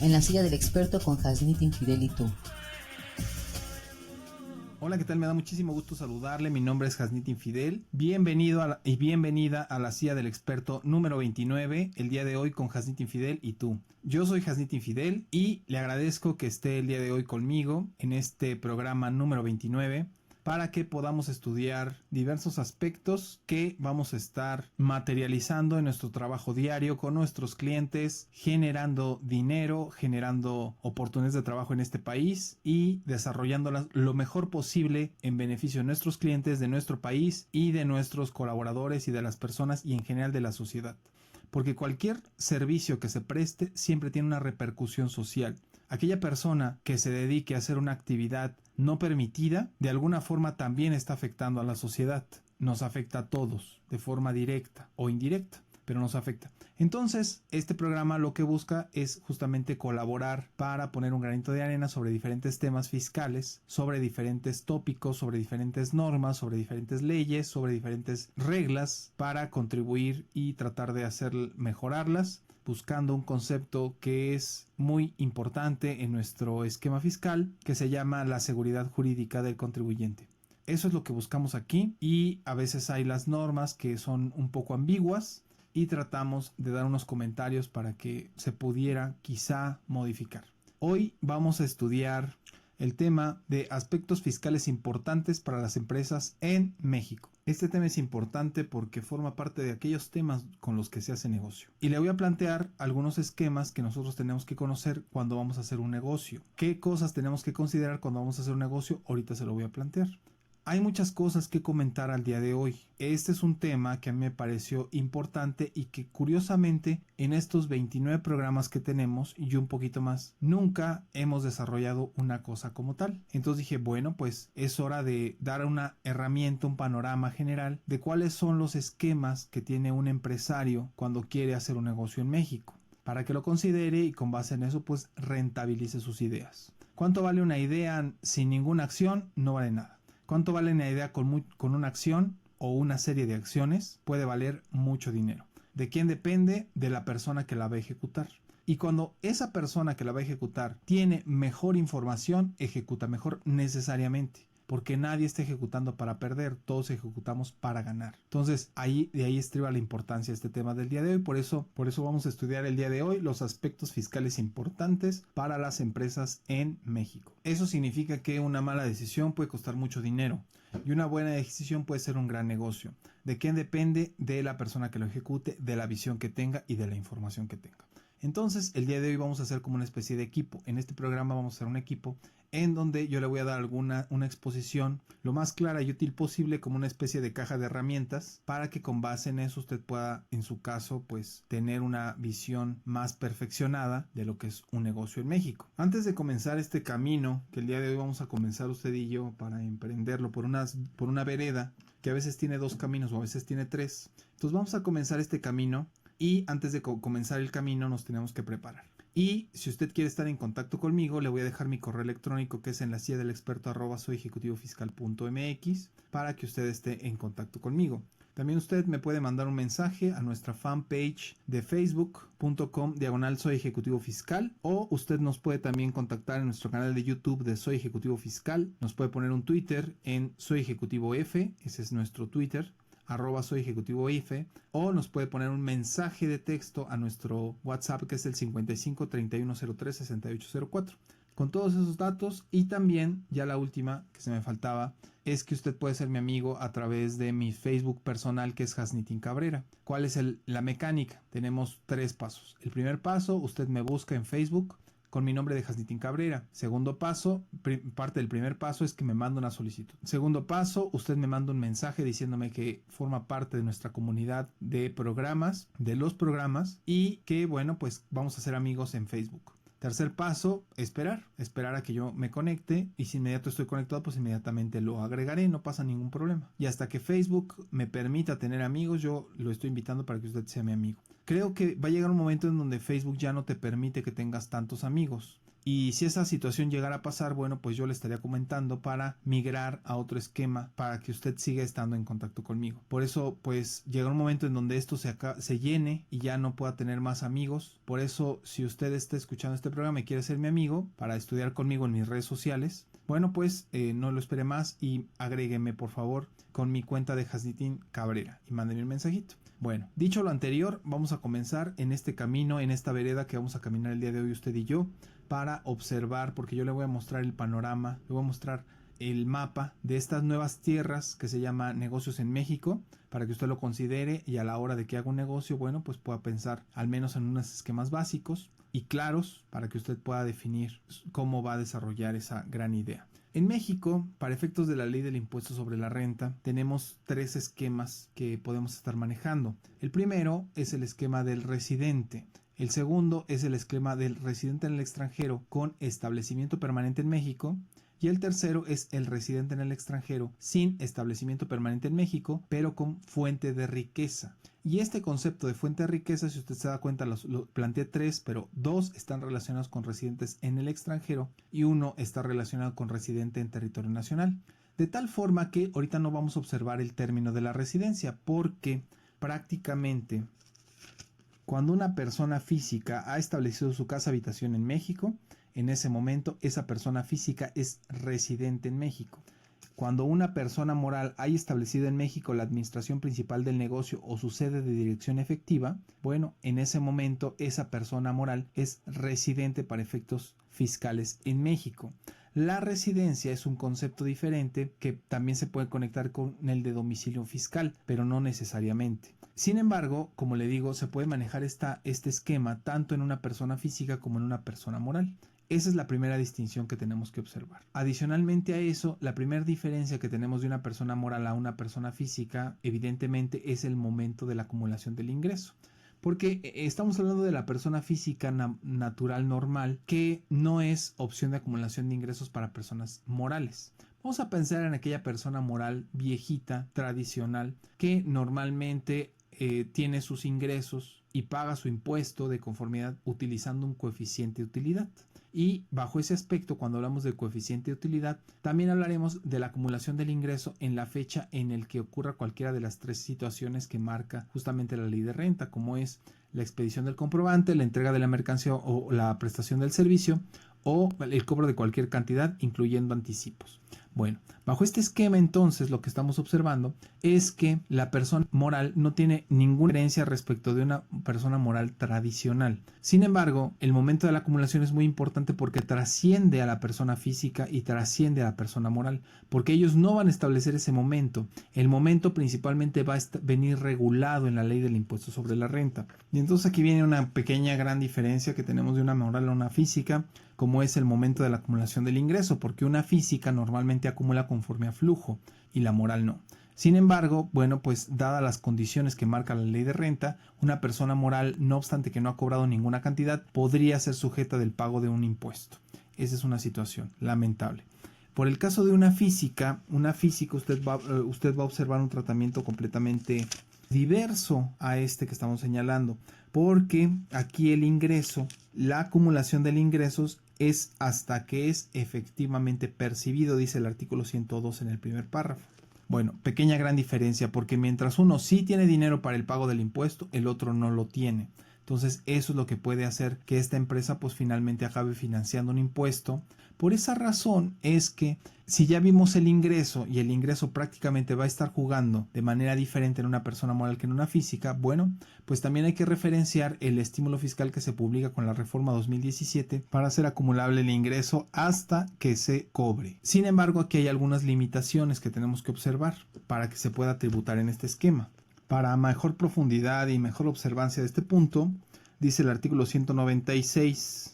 en la silla del experto con Hasnit Infidel y tú. Hola, ¿qué tal? Me da muchísimo gusto saludarle. Mi nombre es Hasnit Infidel. Bienvenido y bienvenida a la silla del experto número 29, el día de hoy con Hasnit Infidel y tú. Yo soy Hasnit Infidel y le agradezco que esté el día de hoy conmigo en este programa número 29 para que podamos estudiar diversos aspectos que vamos a estar materializando en nuestro trabajo diario con nuestros clientes, generando dinero, generando oportunidades de trabajo en este país y desarrollándolas lo mejor posible en beneficio de nuestros clientes, de nuestro país y de nuestros colaboradores y de las personas y en general de la sociedad. Porque cualquier servicio que se preste siempre tiene una repercusión social. Aquella persona que se dedique a hacer una actividad no permitida, de alguna forma también está afectando a la sociedad. Nos afecta a todos, de forma directa o indirecta, pero nos afecta. Entonces, este programa lo que busca es justamente colaborar para poner un granito de arena sobre diferentes temas fiscales, sobre diferentes tópicos, sobre diferentes normas, sobre diferentes leyes, sobre diferentes reglas, para contribuir y tratar de hacer mejorarlas, buscando un concepto que es muy importante en nuestro esquema fiscal, que se llama la seguridad jurídica del contribuyente. Eso es lo que buscamos aquí y a veces hay las normas que son un poco ambiguas y tratamos de dar unos comentarios para que se pudiera quizá modificar. Hoy vamos a estudiar el tema de aspectos fiscales importantes para las empresas en México. Este tema es importante porque forma parte de aquellos temas con los que se hace negocio. Y le voy a plantear algunos esquemas que nosotros tenemos que conocer cuando vamos a hacer un negocio. ¿Qué cosas tenemos que considerar cuando vamos a hacer un negocio? Ahorita se lo voy a plantear. Hay muchas cosas que comentar al día de hoy. Este es un tema que a mí me pareció importante y que curiosamente en estos 29 programas que tenemos y un poquito más, nunca hemos desarrollado una cosa como tal. Entonces dije, bueno, pues es hora de dar una herramienta, un panorama general de cuáles son los esquemas que tiene un empresario cuando quiere hacer un negocio en México, para que lo considere y con base en eso pues rentabilice sus ideas. ¿Cuánto vale una idea sin ninguna acción? No vale nada. ¿Cuánto vale una idea con una acción o una serie de acciones? Puede valer mucho dinero. ¿De quién depende? De la persona que la va a ejecutar. Y cuando esa persona que la va a ejecutar tiene mejor información, ejecuta mejor necesariamente. Porque nadie está ejecutando para perder, todos ejecutamos para ganar. Entonces, de ahí estriba la importancia de este tema del día de hoy. Por eso vamos a estudiar el día de hoy los aspectos fiscales importantes para las empresas en México. Eso significa que una mala decisión puede costar mucho dinero y una buena decisión puede ser un gran negocio. ¿De quién depende? De la persona que lo ejecute, de la visión que tenga y de la información que tenga. Entonces, el día de hoy vamos a hacer como una especie de equipo. En este programa vamos a hacer un equipo en donde yo le voy a dar una exposición lo más clara y útil posible, como una especie de caja de herramientas, para que con base en eso usted pueda, en su caso, pues tener una visión más perfeccionada de lo que es un negocio en México. Antes de comenzar este camino, que el día de hoy vamos a comenzar usted y yo para emprenderlo por una vereda, que a veces tiene 2 caminos o a veces tiene 3. Entonces vamos a comenzar este camino y antes de comenzar el camino nos tenemos que preparar. Y si usted quiere estar en contacto conmigo, le voy a dejar mi correo electrónico que es en la silla del experto @soyejecutivofiscal.mx para que usted esté en contacto conmigo. También usted me puede mandar un mensaje a nuestra fanpage de facebook.com/Soy Ejecutivo Fiscal, o usted nos puede también contactar en nuestro canal de YouTube de Soy Ejecutivo Fiscal. Nos puede poner un Twitter en Soy Ejecutivo F, ese es nuestro Twitter, @Soy Ejecutivo F, o nos puede poner un mensaje de texto a nuestro WhatsApp que es el 55 3103 6804. Con todos esos datos, y también ya la última que se me faltaba es que usted puede ser mi amigo a través de mi Facebook personal que es Hasnitin Cabrera. ¿Cuál es la mecánica? Tenemos 3 pasos. El primer paso, usted me busca en Facebook con mi nombre de Hasnitin Cabrera. Segundo paso, parte del primer paso es que me manda una solicitud. Segundo paso, usted me manda un mensaje diciéndome que forma parte de nuestra comunidad de programas, de los programas, y que bueno, pues vamos a ser amigos en Facebook. Tercer paso, esperar a que yo me conecte, y si inmediato estoy conectado, pues inmediatamente lo agregaré, no pasa ningún problema. Y hasta que Facebook me permita tener amigos, yo lo estoy invitando para que usted sea mi amigo. Creo que va a llegar un momento en donde Facebook ya no te permite que tengas tantos amigos. Y si esa situación llegara a pasar, bueno, pues yo le estaría comentando para migrar a otro esquema para que usted siga estando en contacto conmigo. Por eso, pues llega un momento en donde esto se llene y ya no pueda tener más amigos. Por eso, si usted está escuchando este programa y quiere ser mi amigo para estudiar conmigo en mis redes sociales, bueno, pues no lo espere más y agrégueme, por favor, con mi cuenta de Hasnitin Cabrera y mándeme un mensajito. Bueno, dicho lo anterior, vamos a comenzar en este camino, en esta vereda que vamos a caminar el día de hoy usted y yo, para observar, porque yo le voy a mostrar el panorama, le voy a mostrar el mapa de estas nuevas tierras que se llama Negocios en México, para que usted lo considere y a la hora de que haga un negocio, bueno, pues pueda pensar al menos en unos esquemas básicos y claros para que usted pueda definir cómo va a desarrollar esa gran idea. En México, para efectos de la ley del impuesto sobre la renta, tenemos 3 esquemas que podemos estar manejando. El primero es el esquema del residente. El segundo es el esquema del residente en el extranjero con establecimiento permanente en México. Y el tercero es el residente en el extranjero sin establecimiento permanente en México, pero con fuente de riqueza. Y este concepto de fuente de riqueza, si usted se da cuenta, lo planteé 3, pero 2 están relacionados con residentes en el extranjero y 1 está relacionado con residente en territorio nacional. De tal forma que ahorita no vamos a observar el término de la residencia, porque prácticamente cuando una persona física ha establecido su casa habitación en México, en ese momento esa persona física es residente en México. Cuando una persona moral haya establecido en México la administración principal del negocio o su sede de dirección efectiva, bueno, en ese momento esa persona moral es residente para efectos fiscales en México. La residencia es un concepto diferente que también se puede conectar con el de domicilio fiscal, pero no necesariamente. Sin embargo, como le digo, se puede manejar este esquema tanto en una persona física como en una persona moral. Esa es la primera distinción que tenemos que observar. Adicionalmente a eso, la primera diferencia que tenemos de una persona moral a una persona física, evidentemente, es el momento de la acumulación del ingreso. Porque estamos hablando de la persona física natural normal, que no es opción de acumulación de ingresos para personas morales. Vamos a pensar en aquella persona moral viejita, tradicional, que normalmente tiene sus ingresos y paga su impuesto de conformidad utilizando un coeficiente de utilidad. Y bajo ese aspecto, cuando hablamos del coeficiente de utilidad, también hablaremos de la acumulación del ingreso en la fecha en el que ocurra cualquiera de las 3 situaciones que marca justamente la ley de renta, como es la expedición del comprobante, la entrega de la mercancía o la prestación del servicio, o el cobro de cualquier cantidad, incluyendo anticipos. Bueno, bajo este esquema entonces lo que estamos observando es que la persona moral no tiene ninguna diferencia respecto de una persona moral tradicional. Sin embargo, el momento de la acumulación es muy importante porque trasciende a la persona física y trasciende a la persona moral, porque ellos no van a establecer ese momento. El momento principalmente va a venir regulado en la ley del impuesto sobre la renta. Y entonces aquí viene una pequeña gran diferencia que tenemos de una moral a una física, como es el momento de la acumulación del ingreso, porque una física normalmente acumula conforme a flujo y la moral no. Sin embargo, bueno, pues dadas las condiciones que marca la ley de renta, una persona moral, no obstante que no ha cobrado ninguna cantidad, podría ser sujeta del pago de un impuesto. Esa es una situación lamentable. Por el caso de una física usted va a observar un tratamiento completamente diverso a este que estamos señalando, porque aquí el ingreso, la acumulación del ingresos es hasta que es efectivamente percibido, dice el artículo 102 en el primer párrafo. Bueno, pequeña gran diferencia, porque mientras uno sí tiene dinero para el pago del impuesto, el otro no lo tiene. Entonces eso es lo que puede hacer que esta empresa pues finalmente acabe financiando un impuesto. Por esa razón es que si ya vimos el ingreso y el ingreso prácticamente va a estar jugando de manera diferente en una persona moral que en una física, bueno, pues también hay que referenciar el estímulo fiscal que se publica con la reforma 2017 para hacer acumulable el ingreso hasta que se cobre. Sin embargo, aquí hay algunas limitaciones que tenemos que observar para que se pueda tributar en este esquema. Para mejor profundidad y mejor observancia de este punto, dice el artículo 196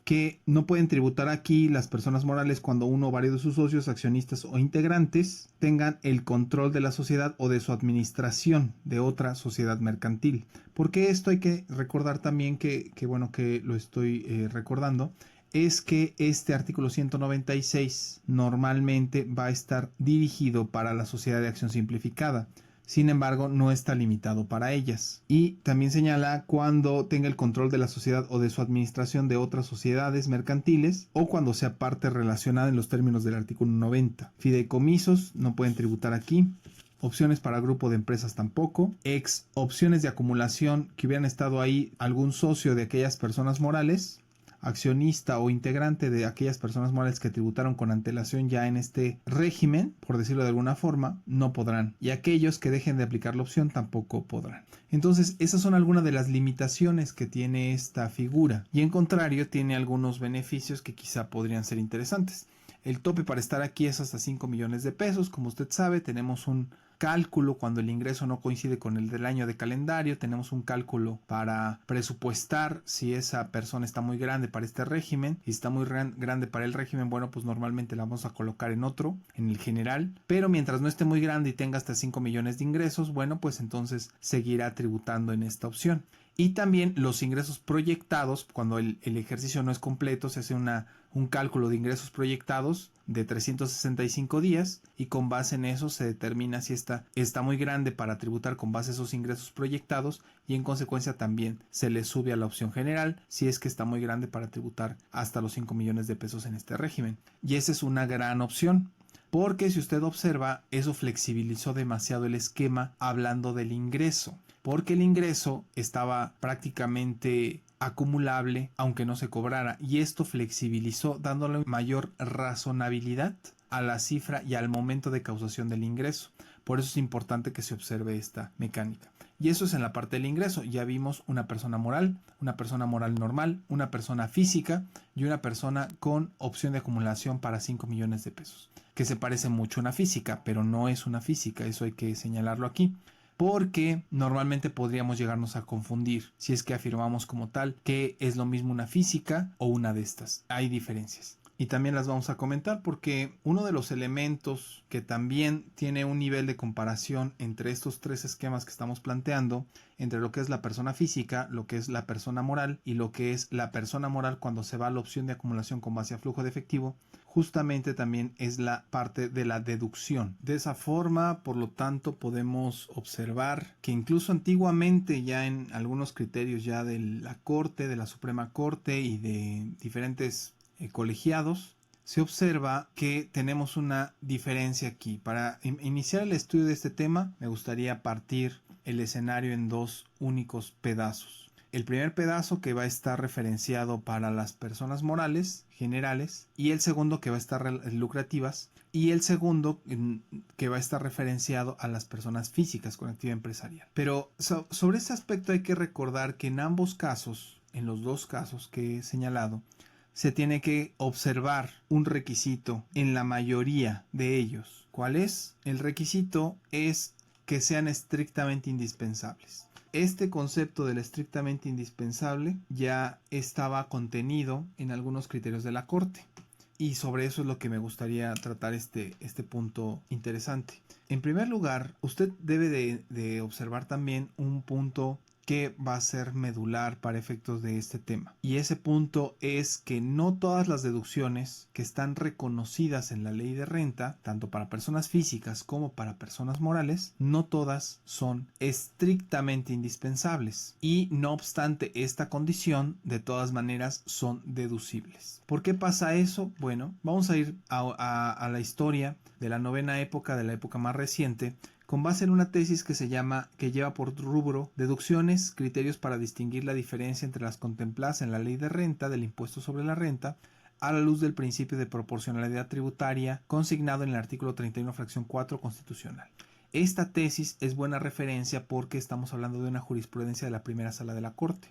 que no pueden tributar aquí las personas morales cuando uno o varios de sus socios, accionistas o integrantes tengan el control de la sociedad o de su administración de otra sociedad mercantil. Porque esto hay que recordar también que lo estoy recordando, es que este artículo 196 normalmente va a estar dirigido para la sociedad de acción simplificada. Sin embargo, no está limitado para ellas. Y también señala cuando tenga el control de la sociedad o de su administración de otras sociedades mercantiles o cuando sea parte relacionada en los términos del artículo 90. Fideicomisos no pueden tributar aquí. Opciones para grupo de empresas tampoco. Opciones de acumulación que hubieran estado ahí algún socio de aquellas personas morales, accionista o integrante de aquellas personas morales que tributaron con antelación ya en este régimen, por decirlo de alguna forma, no podrán. Y aquellos que dejen de aplicar la opción tampoco podrán. Entonces, esas son algunas de las limitaciones que tiene esta figura. Y en contrario, tiene algunos beneficios que quizá podrían ser interesantes. El tope para estar aquí es hasta 5 millones de pesos. Como usted sabe, tenemos un cálculo cuando el ingreso no coincide con el del año de calendario. Tenemos un cálculo para presupuestar si esa persona está muy grande para este régimen. Si está muy grande para el régimen, bueno, pues normalmente la vamos a colocar en otro, en el general. Pero mientras no esté muy grande y tenga hasta 5 millones de ingresos, bueno, pues entonces seguirá tributando en esta opción. Y también los ingresos proyectados, cuando el ejercicio no es completo, se hace un cálculo de ingresos proyectados de 365 días y con base en eso se determina si está muy grande para tributar con base a esos ingresos proyectados y en consecuencia también se le sube a la opción general si es que está muy grande para tributar hasta los 5 millones de pesos en este régimen. Y esa es una gran opción. Porque si usted observa, eso flexibilizó demasiado el esquema hablando del ingreso. Porque el ingreso estaba prácticamente acumulable aunque no se cobrara. Y esto flexibilizó dándole mayor razonabilidad a la cifra y al momento de causación del ingreso. Por eso es importante que se observe esta mecánica. Y eso es en la parte del ingreso. Ya vimos una persona moral normal, una persona física y una persona con opción de acumulación para 5 millones de pesos. Que se parece mucho a una física, pero no es una física. Eso hay que señalarlo aquí. Porque normalmente podríamos llegarnos a confundir si es que afirmamos como tal que es lo mismo una física o una de estas. Hay diferencias. Y también las vamos a comentar porque uno de los elementos que también tiene un nivel de comparación entre estos tres esquemas que estamos planteando, entre lo que es la persona física, lo que es la persona moral y lo que es la persona moral cuando se va a la opción de acumulación con base a flujo de efectivo, justamente también es la parte de la deducción. De esa forma, por lo tanto, podemos observar que incluso antiguamente ya en algunos criterios ya de la Corte, de la Suprema Corte y de diferentes colegiados, se observa que tenemos una diferencia aquí. Para iniciar el estudio de este tema, me gustaría partir el escenario en dos únicos pedazos. El primer pedazo que va a estar referenciado para las personas morales generales y el segundo que va a estar lucrativas y el segundo que va a estar referenciado a las personas físicas con actividad empresarial. Pero sobre este aspecto hay que recordar que en ambos casos, en los dos casos que he señalado, se tiene que observar un requisito en la mayoría de ellos. ¿Cuál es? El requisito es que sean estrictamente indispensables. Este concepto del estrictamente indispensable ya estaba contenido en algunos criterios de la Corte. Y sobre eso es lo que me gustaría tratar este punto interesante. En primer lugar, usted debe de observar también un punto que va a ser medular para efectos de este tema. Y ese punto es que no todas las deducciones que están reconocidas en la ley de renta, tanto para personas físicas como para personas morales, no todas son estrictamente indispensables. Y no obstante esta condición, de todas maneras son deducibles. ¿Por qué pasa eso? Bueno, vamos a ir a la historia de la novena época, de la época más reciente, con base en una tesis que lleva por rubro deducciones, criterios para distinguir la diferencia entre las contempladas en la ley de renta del impuesto sobre la renta, a la luz del principio de proporcionalidad tributaria consignado en el artículo 31 fracción 4 constitucional. Esta tesis es buena referencia porque estamos hablando de una jurisprudencia de la primera sala de la Corte.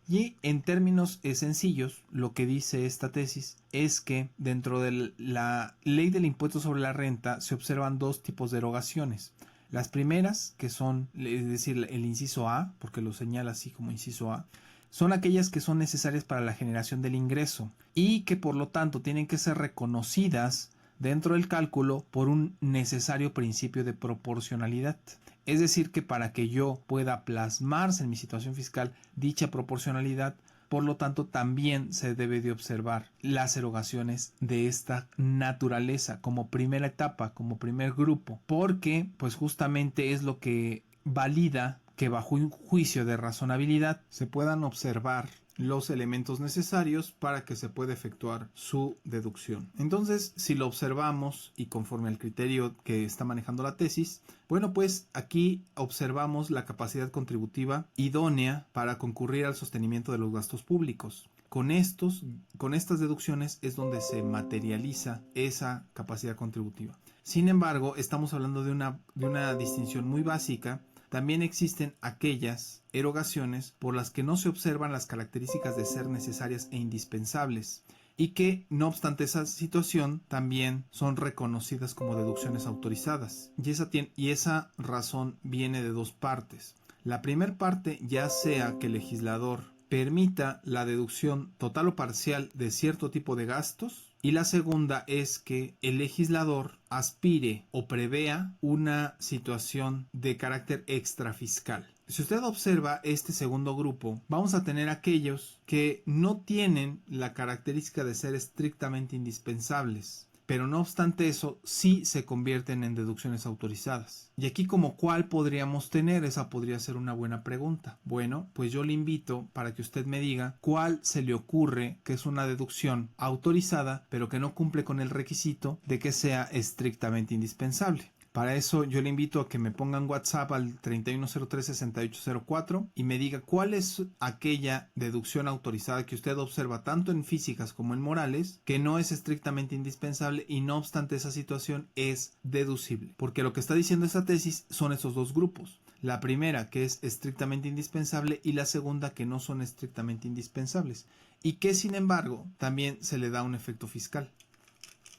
Y en términos sencillos, lo que dice esta tesis es que dentro de la ley del impuesto sobre la renta se observan dos tipos de erogaciones. Las primeras, que son, es decir, el inciso A, porque lo señala así como inciso A, son aquellas que son necesarias para la generación del ingreso y que por lo tanto tienen que ser reconocidas dentro del cálculo por un necesario principio de proporcionalidad. Es decir, que para que yo pueda plasmarse en mi situación fiscal dicha proporcionalidad, Por lo tanto, también se debe de observar las erogaciones de esta naturaleza como primera etapa, como primer grupo, porque pues justamente es lo que valida que bajo un juicio de razonabilidad se puedan observar los elementos necesarios para que se pueda efectuar su deducción. Entonces, si lo observamos y conforme al criterio que está manejando la tesis, bueno, pues aquí observamos la capacidad contributiva idónea para concurrir al sostenimiento de los gastos públicos. Con estas deducciones es donde se materializa esa capacidad contributiva. Sin embargo, estamos hablando de una distinción muy básica. También existen aquellas erogaciones por las que no se observan las características de ser necesarias e indispensables y que, no obstante esa situación, también son reconocidas como deducciones autorizadas. Y esa razón viene de dos partes. La primera parte, ya sea que el legislador permita la deducción total o parcial de cierto tipo de gastos, y la segunda es que el legislador aspire o prevea una situación de carácter extrafiscal. Si usted observa este segundo grupo, vamos a tener aquellos que no tienen la característica de ser estrictamente indispensables, pero no obstante eso sí se convierten en deducciones autorizadas. Y aquí, como cuál podríamos tener, esa podría ser una buena pregunta. Bueno, pues yo le invito para que usted me diga cuál se le ocurre que es una deducción autorizada pero que no cumple con el requisito de que sea estrictamente indispensable. Para eso yo le invito a que me pongan WhatsApp al 3103-6804 y me diga cuál es aquella deducción autorizada que usted observa tanto en físicas como en morales que no es estrictamente indispensable y no obstante esa situación es deducible. Porque lo que está diciendo esta tesis son esos dos grupos. La primera, que es estrictamente indispensable, y la segunda, que no son estrictamente indispensables y que sin embargo también se le da un efecto fiscal.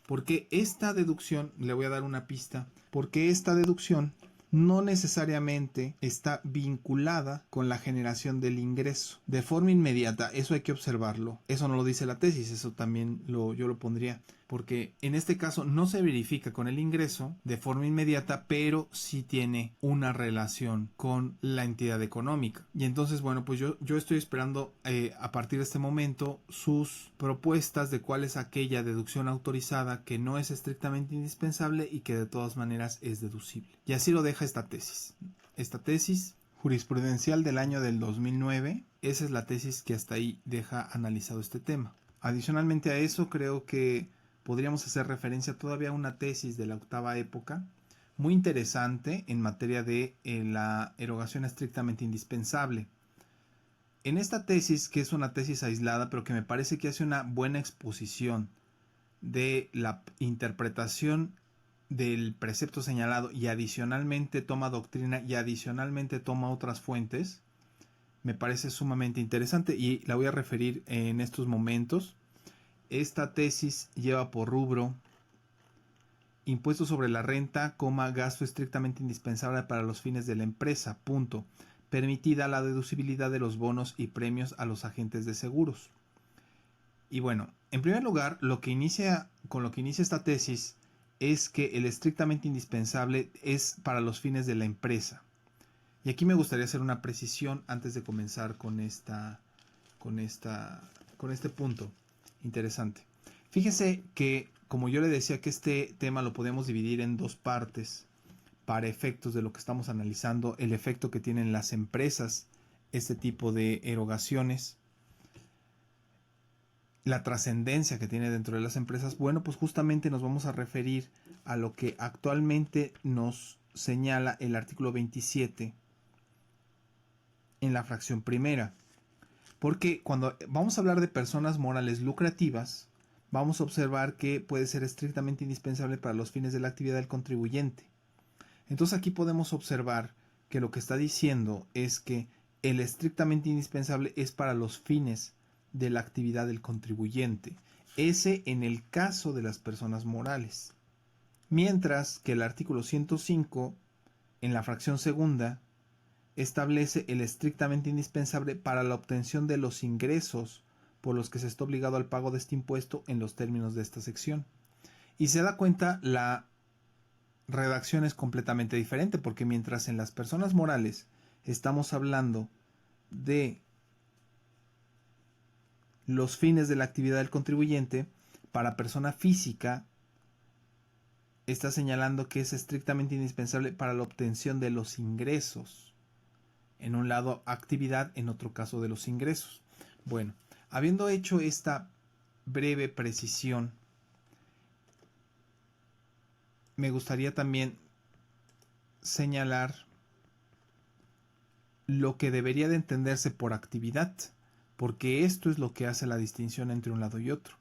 Porque esta deducción, le voy a dar una pista, porque esta deducción no necesariamente está vinculada con la generación del ingreso de forma inmediata. Eso hay que observarlo. Eso no lo dice la tesis, eso también yo lo pondría. Porque en este caso no se verifica con el ingreso de forma inmediata, pero sí tiene una relación con la entidad económica. Y entonces, bueno, pues yo estoy esperando a partir de este momento sus propuestas de cuál es aquella deducción autorizada que no es estrictamente indispensable y que de todas maneras es deducible. Y así lo deja esta tesis. Esta tesis jurisprudencial del año del 2009, esa es la tesis que hasta ahí deja analizado este tema. Adicionalmente a eso, creo que podríamos hacer referencia todavía a una tesis de la octava época, muy interesante en materia de la erogación estrictamente indispensable. En esta tesis, que es una tesis aislada, pero que me parece que hace una buena exposición de la interpretación del precepto señalado y adicionalmente toma doctrina y adicionalmente toma otras fuentes, me parece sumamente interesante y la voy a referir en estos momentos. Esta tesis lleva por rubro impuesto sobre la renta, gasto estrictamente indispensable para los fines de la empresa, punto. Permitida la deducibilidad de los bonos y premios a los agentes de seguros. Y bueno, en primer lugar, con lo que inicia esta tesis es que el estrictamente indispensable es para los fines de la empresa. Y aquí me gustaría hacer una precisión antes de comenzar con este punto interesante. Fíjese que, como yo le decía, que este tema lo podemos dividir en dos partes para efectos de lo que estamos analizando, el efecto que tienen las empresas, este tipo de erogaciones, la trascendencia que tiene dentro de las empresas. Bueno, pues justamente nos vamos a referir a lo que actualmente nos señala el artículo 27 en la fracción primera. Porque cuando vamos a hablar de personas morales lucrativas, vamos a observar que puede ser estrictamente indispensable para los fines de la actividad del contribuyente. Entonces aquí podemos observar que lo que está diciendo es que el estrictamente indispensable es para los fines de la actividad del contribuyente. Ese en el caso de las personas morales. Mientras que el artículo 105, en la fracción segunda, establece el estrictamente indispensable para la obtención de los ingresos por los que se está obligado al pago de este impuesto en los términos de esta sección. Y se da cuenta, la redacción es completamente diferente, porque mientras en las personas morales estamos hablando de los fines de la actividad del contribuyente, para persona física está señalando que es estrictamente indispensable para la obtención de los ingresos. En un lado actividad, en otro caso de los ingresos. Bueno, habiendo hecho esta breve precisión, me gustaría también señalar lo que debería de entenderse por actividad, porque esto es lo que hace la distinción entre un lado y otro.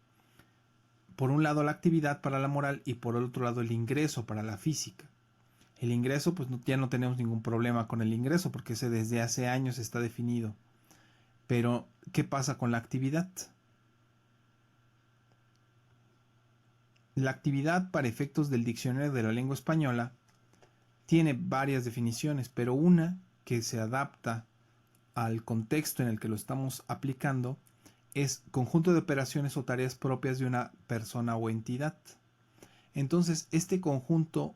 Por un lado la actividad para la moral y por el otro lado el ingreso para la física. El ingreso, pues ya no tenemos ningún problema con el ingreso porque ese desde hace años está definido. Pero, ¿qué pasa con la actividad? La actividad, para efectos del diccionario de la lengua española, tiene varias definiciones, pero una que se adapta al contexto en el que lo estamos aplicando es conjunto de operaciones o tareas propias de una persona o entidad. Entonces, este conjunto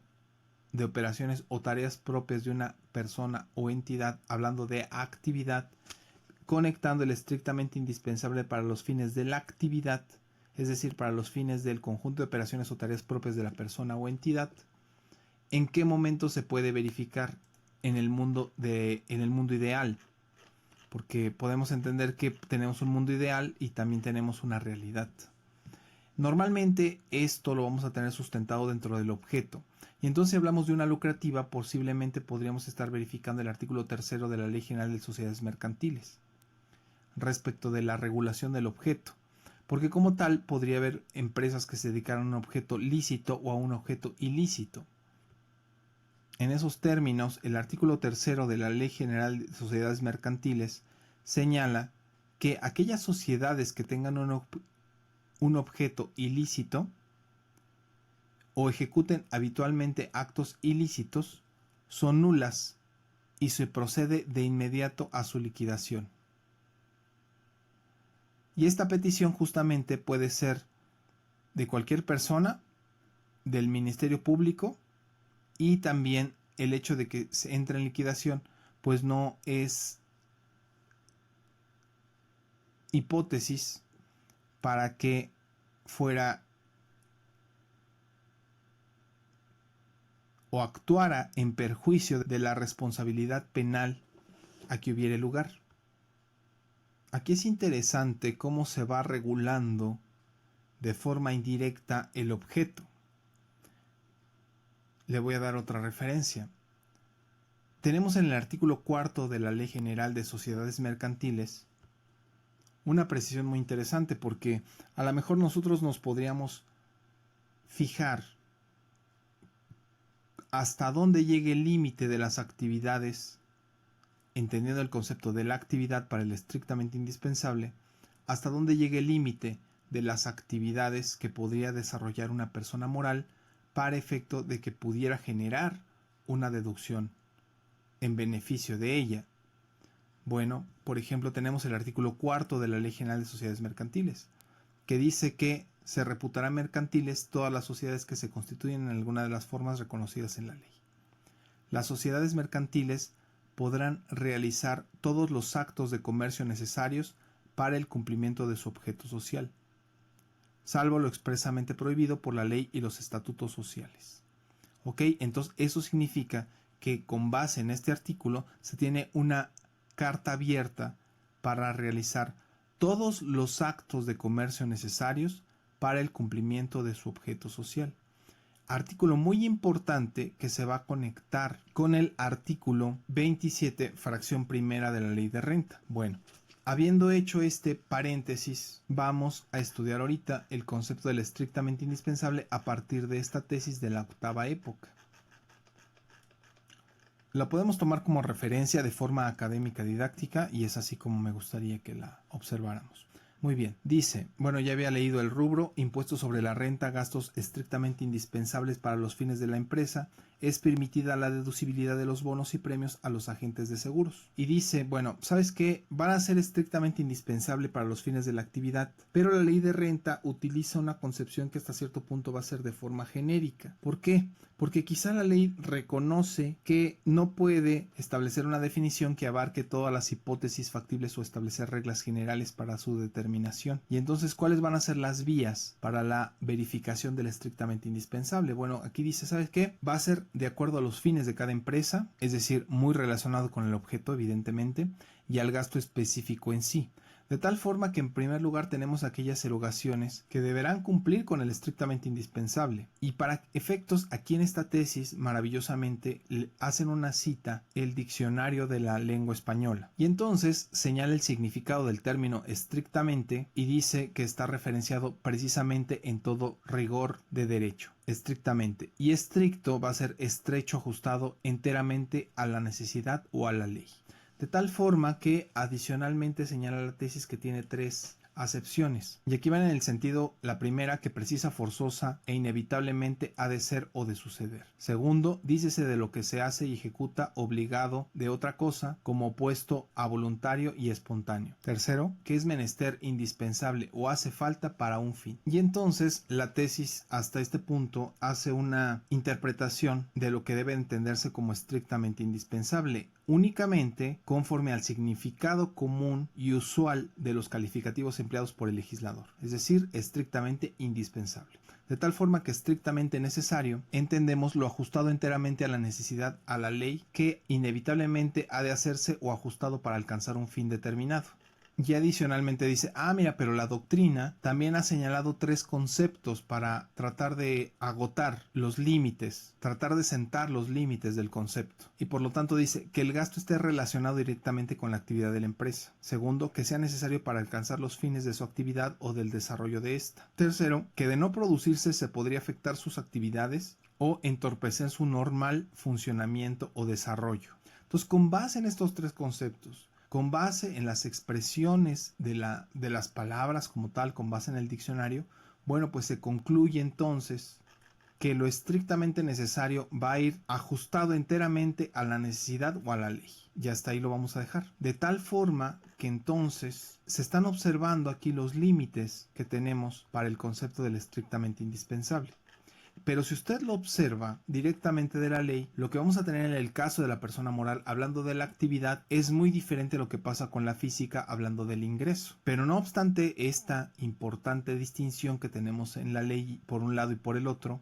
de operaciones o tareas propias de una persona o entidad, hablando de actividad, conectando el estrictamente indispensable para los fines de la actividad, es decir, para los fines del conjunto de operaciones o tareas propias de la persona o entidad, ¿en qué momento se puede verificar en el mundo ideal? Porque podemos entender que tenemos un mundo ideal y también tenemos una realidad. Normalmente esto lo vamos a tener sustentado dentro del objeto. Y entonces si hablamos de una lucrativa, posiblemente podríamos estar verificando el artículo 3 de la Ley General de Sociedades Mercantiles respecto de la regulación del objeto. Porque como tal podría haber empresas que se dedicaran a un objeto lícito o a un objeto ilícito. En esos términos, el artículo 3 de la Ley General de Sociedades Mercantiles señala que aquellas sociedades que tengan un objeto ilícito o ejecuten habitualmente actos ilícitos son nulas y se procede de inmediato a su liquidación. Y esta petición justamente puede ser de cualquier persona, del Ministerio Público, y también el hecho de que se entre en liquidación, pues no es hipótesis para que fuera o actuara en perjuicio de la responsabilidad penal a que hubiere lugar. Aquí es interesante cómo se va regulando de forma indirecta el objeto. Le voy a dar otra referencia. Tenemos en el artículo 4 de la Ley General de Sociedades Mercantiles una precisión muy interesante, porque a lo mejor nosotros nos podríamos fijar hasta dónde llegue el límite de las actividades, entendiendo el concepto de la actividad para el estrictamente indispensable, hasta dónde llegue el límite de las actividades que podría desarrollar una persona moral para efecto de que pudiera generar una deducción en beneficio de ella. Bueno, por ejemplo, tenemos el artículo 4 de la Ley General de Sociedades Mercantiles, que dice que se reputarán mercantiles todas las sociedades que se constituyen en alguna de las formas reconocidas en la ley. Las sociedades mercantiles podrán realizar todos los actos de comercio necesarios para el cumplimiento de su objeto social, salvo lo expresamente prohibido por la ley y los estatutos sociales. ¿Ok? Entonces eso significa que con base en este artículo se tiene una carta abierta para realizar todos los actos de comercio necesarios para el cumplimiento de su objeto social. Artículo muy importante que se va a conectar con el artículo 27, fracción primera de la Ley de Renta. Bueno, habiendo hecho este paréntesis, vamos a estudiar ahorita el concepto del estrictamente indispensable a partir de esta tesis de la octava época. La podemos tomar como referencia de forma académica didáctica y es así como me gustaría que la observáramos. Muy bien, dice, bueno, ya había leído el rubro, impuestos sobre la renta, gastos estrictamente indispensables para los fines de la empresa, es permitida la deducibilidad de los bonos y premios a los agentes de seguros. Y dice, bueno, ¿sabes qué? Van a ser estrictamente indispensable para los fines de la actividad, pero la ley de renta utiliza una concepción que hasta cierto punto va a ser de forma genérica. ¿Por qué? Porque quizá la ley reconoce que no puede establecer una definición que abarque todas las hipótesis factibles o establecer reglas generales para su determinación. Y entonces, ¿cuáles van a ser las vías para la verificación del estrictamente indispensable? Bueno, aquí dice, ¿sabes qué? Va a ser de acuerdo a los fines de cada empresa, es decir, muy relacionado con el objeto, evidentemente, y al gasto específico en sí. De tal forma que en primer lugar tenemos aquellas erogaciones que deberán cumplir con el estrictamente indispensable. Y para efectos, aquí en esta tesis, maravillosamente, hacen una cita el diccionario de la lengua española. Y entonces señala el significado del término estrictamente y dice que está referenciado precisamente en todo rigor de derecho. Estrictamente. Y estricto va a ser estrecho, ajustado enteramente a la necesidad o a la ley. De tal forma que adicionalmente señala la tesis que tiene tres acepciones. Y aquí van en el sentido, la primera, que precisa, forzosa e inevitablemente ha de ser o de suceder. Segundo, dícese de lo que se hace y ejecuta obligado de otra cosa, como opuesto a voluntario y espontáneo. Tercero, que es menester indispensable o hace falta para un fin. Y entonces la tesis hasta este punto hace una interpretación de lo que debe entenderse como estrictamente indispensable, únicamente conforme al significado común y usual de los calificativos empleados por el legislador, es decir, estrictamente indispensable. De tal forma que estrictamente necesario entendemos lo ajustado enteramente a la necesidad, a la ley, que inevitablemente ha de hacerse o ajustado para alcanzar un fin determinado. Y adicionalmente dice, mira, pero la doctrina también ha señalado tres conceptos para tratar de agotar los límites, tratar de sentar los límites del concepto. Y por lo tanto dice que el gasto esté relacionado directamente con la actividad de la empresa. Segundo, que sea necesario para alcanzar los fines de su actividad o del desarrollo de esta. Tercero, que de no producirse se podría afectar sus actividades o entorpecer su normal funcionamiento o desarrollo. Entonces, con base en estos tres conceptos, con base en las expresiones de las palabras como tal, con base en el diccionario, bueno, pues se concluye entonces que lo estrictamente necesario va a ir ajustado enteramente a la necesidad o a la ley. Y hasta ahí lo vamos a dejar. De tal forma que entonces se están observando aquí los límites que tenemos para el concepto del estrictamente indispensable. Pero si usted lo observa directamente de la ley, lo que vamos a tener en el caso de la persona moral hablando de la actividad es muy diferente a lo que pasa con la física hablando del ingreso. Pero no obstante esta importante distinción que tenemos en la ley por un lado y por el otro,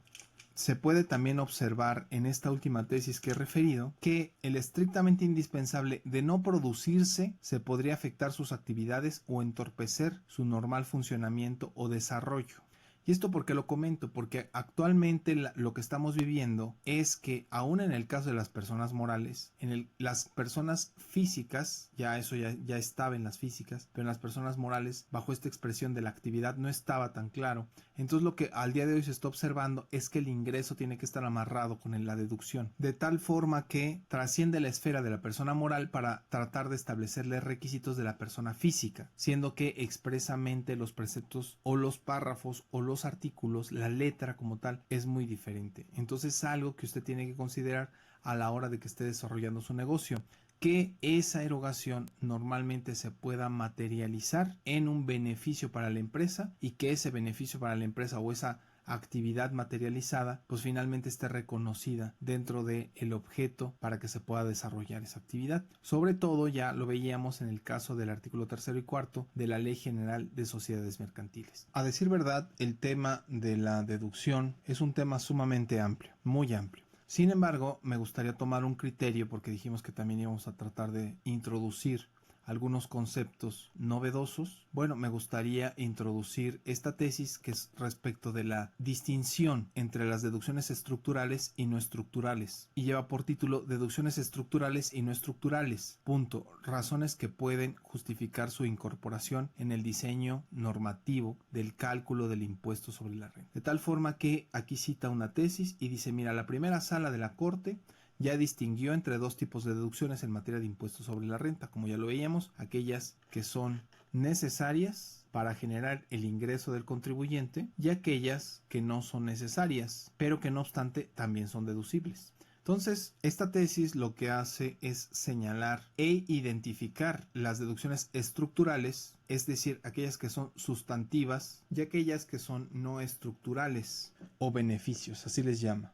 se puede también observar en esta última tesis que he referido que el estrictamente indispensable de no producirse se podría afectar sus actividades o entorpecer su normal funcionamiento o desarrollo. ¿Y esto por qué lo comento? Porque actualmente lo que estamos viviendo es que aún en el caso de las personas morales, las personas físicas, ya estaba en las físicas, pero en las personas morales, bajo esta expresión de la actividad no estaba tan claro. Entonces lo que al día de hoy se está observando es que el ingreso tiene que estar amarrado con la deducción, de tal forma que trasciende la esfera de la persona moral para tratar de establecerle requisitos de la persona física, siendo que expresamente los preceptos o los párrafos o los artículos, la letra como tal, es muy diferente. Entonces es algo que usted tiene que considerar a la hora de que esté desarrollando su negocio, que esa erogación normalmente se pueda materializar en un beneficio para la empresa y que ese beneficio para la empresa o esa actividad materializada pues finalmente esté reconocida dentro del objeto para que se pueda desarrollar esa actividad. Sobre todo ya lo veíamos en el caso del artículo 3 y 4 de la Ley General de Sociedades Mercantiles. A decir verdad, el tema de la deducción es un tema sumamente amplio, muy amplio. Sin embargo, me gustaría tomar un criterio porque dijimos que también íbamos a tratar de introducir algunos conceptos novedosos. Bueno, me gustaría introducir esta tesis que es respecto de la distinción entre las deducciones estructurales y no estructurales y lleva por título Deducciones estructurales y no estructurales. Punto. Razones que pueden justificar su incorporación en el diseño normativo del cálculo del impuesto sobre la renta. De tal forma que aquí cita una tesis y dice, mira, la primera sala de la Corte ya distinguió entre dos tipos de deducciones en materia de impuestos sobre la renta, como ya lo veíamos, aquellas que son necesarias para generar el ingreso del contribuyente y aquellas que no son necesarias, pero que no obstante también son deducibles. Entonces, esta tesis lo que hace es señalar e identificar las deducciones estructurales, es decir, aquellas que son sustantivas y aquellas que son no estructurales o beneficios, así les llama.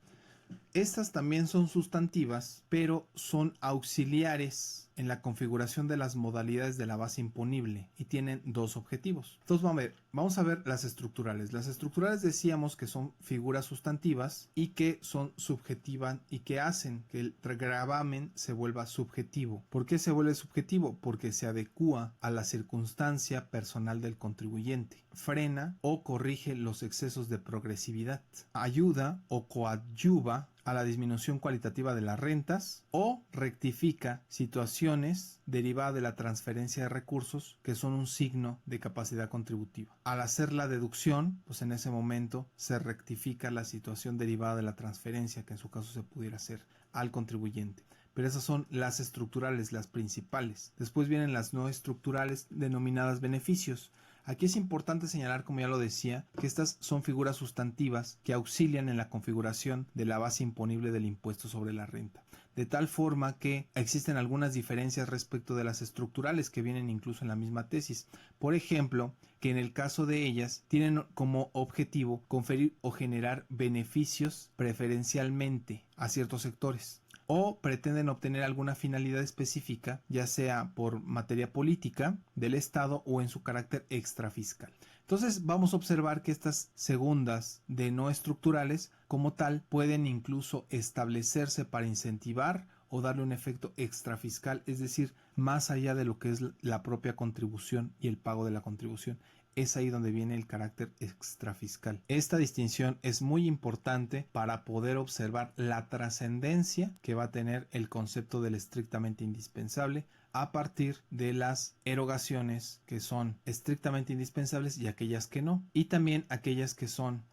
Estas también son sustantivas, pero son auxiliares en la configuración de las modalidades de la base imponible y tienen dos objetivos. Entonces vamos a ver las estructurales. Las estructurales decíamos que son figuras sustantivas y que son subjetivas y que hacen que el gravamen se vuelva subjetivo. ¿Por qué se vuelve subjetivo? Porque se adecúa a la circunstancia personal del contribuyente, frena o corrige los excesos de progresividad, ayuda o coadyuva a la disminución cualitativa de las rentas o rectifica situaciones derivadas de la transferencia de recursos que son un signo de capacidad contributiva. Al hacer la deducción, pues en ese momento se rectifica la situación derivada de la transferencia que en su caso se pudiera hacer al contribuyente. Pero esas son las estructurales, las principales. Después vienen las no estructurales denominadas beneficios. Aquí es importante señalar, como ya lo decía, que estas son figuras sustantivas que auxilian en la configuración de la base imponible del impuesto sobre la renta, de tal forma que existen algunas diferencias respecto de las estructurales que vienen incluso en la misma tesis. Por ejemplo, que en el caso de ellas tienen como objetivo conferir o generar beneficios preferencialmente a ciertos sectores, o pretenden obtener alguna finalidad específica, ya sea por materia política del Estado o en su carácter extrafiscal. Entonces vamos a observar que estas segundas de no estructurales como tal pueden incluso establecerse para incentivar o darle un efecto extrafiscal, es decir, más allá de lo que es la propia contribución y el pago de la contribución. Es ahí donde viene el carácter extrafiscal. Esta distinción es muy importante para poder observar la trascendencia que va a tener el concepto del estrictamente indispensable a partir de las erogaciones que son estrictamente indispensables y aquellas que no, y también aquellas que son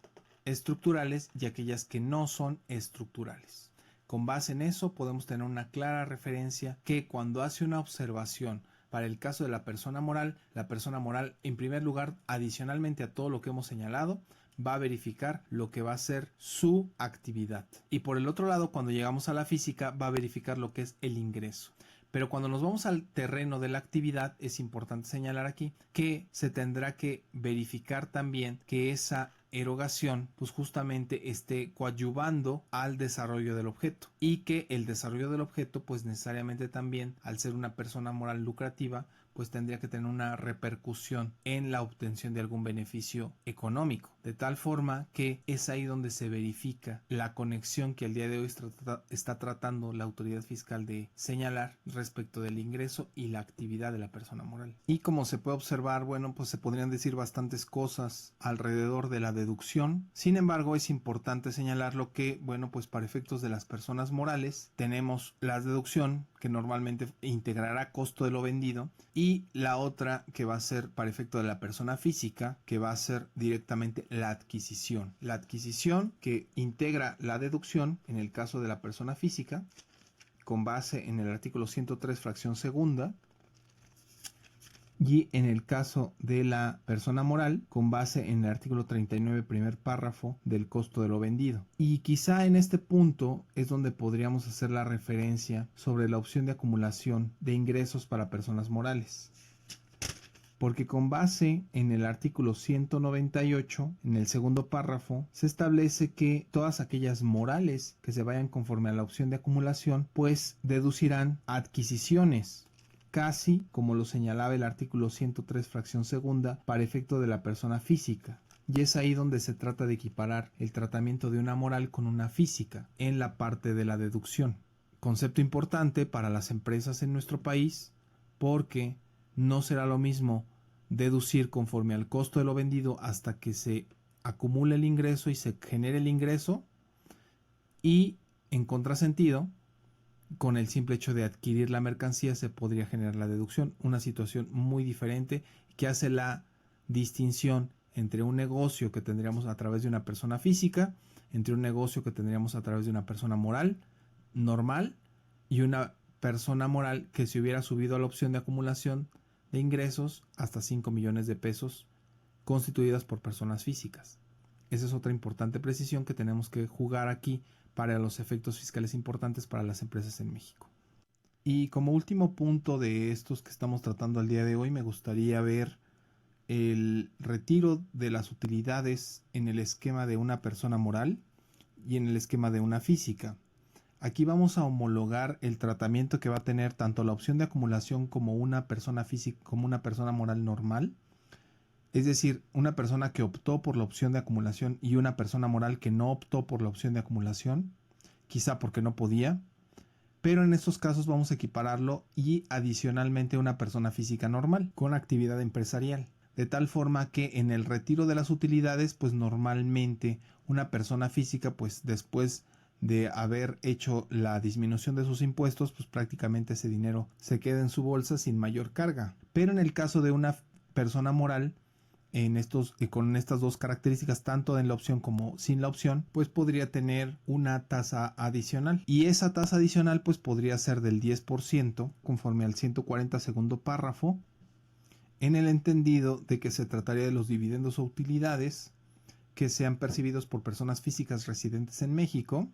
estructurales y aquellas que no son estructurales. Con base en eso podemos tener una clara referencia que cuando hace una observación para el caso de la persona moral en primer lugar, adicionalmente a todo lo que hemos señalado, va a verificar lo que va a ser su actividad. Y por el otro lado, cuando llegamos a la física, va a verificar lo que es el ingreso. Pero cuando nos vamos al terreno de la actividad, es importante señalar aquí que se tendrá que verificar también que esa erogación pues justamente esté coadyuvando al desarrollo del objeto y que el desarrollo del objeto pues necesariamente también al ser una persona moral lucrativa pues tendría que tener una repercusión en la obtención de algún beneficio económico, de tal forma que es ahí donde se verifica la conexión que al día de hoy está tratando la autoridad fiscal de señalar respecto del ingreso y la actividad de la persona moral. Y como se puede observar, bueno, pues se podrían decir bastantes cosas alrededor de la deducción. Sin embargo, es importante señalarlo que, bueno, pues para efectos de las personas morales tenemos la deducción que normalmente integrará costo de lo vendido y la otra que va a ser para efecto de la persona física que va a ser directamente la adquisición. La adquisición que integra la deducción en el caso de la persona física con base en el artículo 103 fracción segunda y en el caso de la persona moral con base en el artículo 39 primer párrafo del costo de lo vendido. Y quizá en este punto es donde podríamos hacer la referencia sobre la opción de acumulación de ingresos para personas morales. Porque con base en el artículo 198, en el segundo párrafo, se establece que todas aquellas morales que se vayan conforme a la opción de acumulación, pues deducirán adquisiciones, casi como lo señalaba el artículo 103 fracción segunda para efecto de la persona física. Y es ahí donde se trata de equiparar el tratamiento de una moral con una física en la parte de la deducción. Concepto importante para las empresas en nuestro país porque no será lo mismo deducir conforme al costo de lo vendido hasta que se acumule el ingreso y se genere el ingreso y en contrasentido con el simple hecho de adquirir la mercancía se podría generar la deducción, una situación muy diferente que hace la distinción entre un negocio que tendríamos a través de una persona física, entre un negocio que tendríamos a través de una persona moral normal y una persona moral que se hubiera subido a la opción de acumulación de ingresos hasta 5 millones de pesos constituidas por personas físicas. Esa es otra importante precisión que tenemos que jugar aquí para los efectos fiscales importantes para las empresas en México. Y como último punto de estos que estamos tratando el día de hoy, me gustaría ver el retiro de las utilidades en el esquema de una persona moral y en el esquema de una física. Aquí vamos a homologar el tratamiento que va a tener tanto la opción de acumulación como una persona física, como una persona moral normal. Es decir, una persona que optó por la opción de acumulación y una persona moral que no optó por la opción de acumulación, quizá porque no podía, pero en estos casos vamos a equipararlo y adicionalmente una persona física normal con actividad empresarial, de tal forma que en el retiro de las utilidades, pues normalmente una persona física, pues después de haber hecho la disminución de sus impuestos, pues prácticamente ese dinero se queda en su bolsa sin mayor carga. Pero en el caso de una persona moral, con estas dos características, tanto en la opción como sin la opción, pues podría tener una tasa adicional, y esa tasa adicional pues podría ser del 10% conforme al 140 segundo párrafo, en el entendido de que se trataría de los dividendos o utilidades que sean percibidos por personas físicas residentes en México,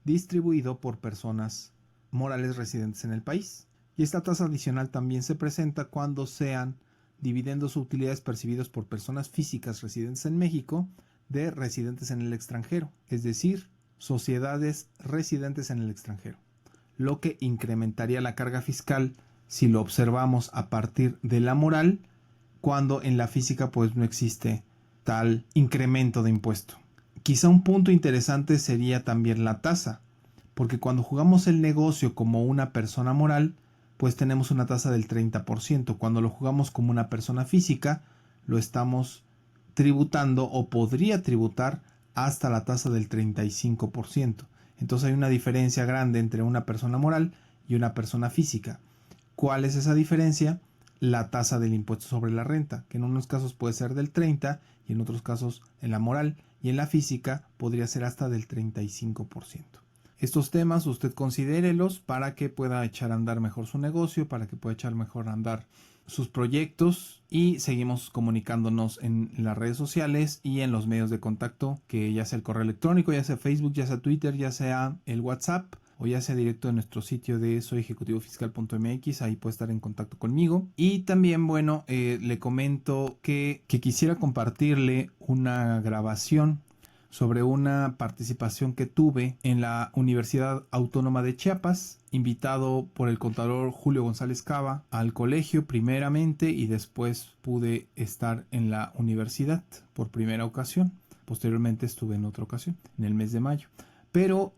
distribuido por personas morales residentes en el país. Y esta tasa adicional también se presenta cuando sean dividendos o utilidades percibidos por personas físicas residentes en México de residentes en el extranjero, es decir, sociedades residentes en el extranjero, lo que incrementaría la carga fiscal si lo observamos a partir de la moral, cuando en la física pues no existe tal incremento de impuesto. Quizá un punto interesante sería también la tasa, porque cuando jugamos el negocio como una persona moral, pues tenemos una tasa del 30%. Cuando lo jugamos como una persona física, lo estamos tributando o podría tributar hasta la tasa del 35%. Entonces hay una diferencia grande entre una persona moral y una persona física. ¿Cuál es esa diferencia? La tasa del impuesto sobre la renta, que en unos casos puede ser del 30% y en otros casos en la moral y en la física podría ser hasta del 35%. Estos temas usted considérelos para que pueda echar a andar mejor su negocio, para que pueda echar mejor a andar sus proyectos, y seguimos comunicándonos en las redes sociales y en los medios de contacto, que ya sea el correo electrónico, ya sea Facebook, ya sea Twitter, ya sea el WhatsApp o ya sea directo en nuestro sitio de soyejecutivofiscal.mx. Ahí puede estar en contacto conmigo. Y también, bueno, le comento que quisiera compartirle una grabación sobre una participación que tuve en la Universidad Autónoma de Chiapas, invitado por el contador Julio González Cava al colegio primeramente, y después pude estar en la universidad por primera ocasión. Posteriormente estuve en otra ocasión, en el mes de mayo. Pero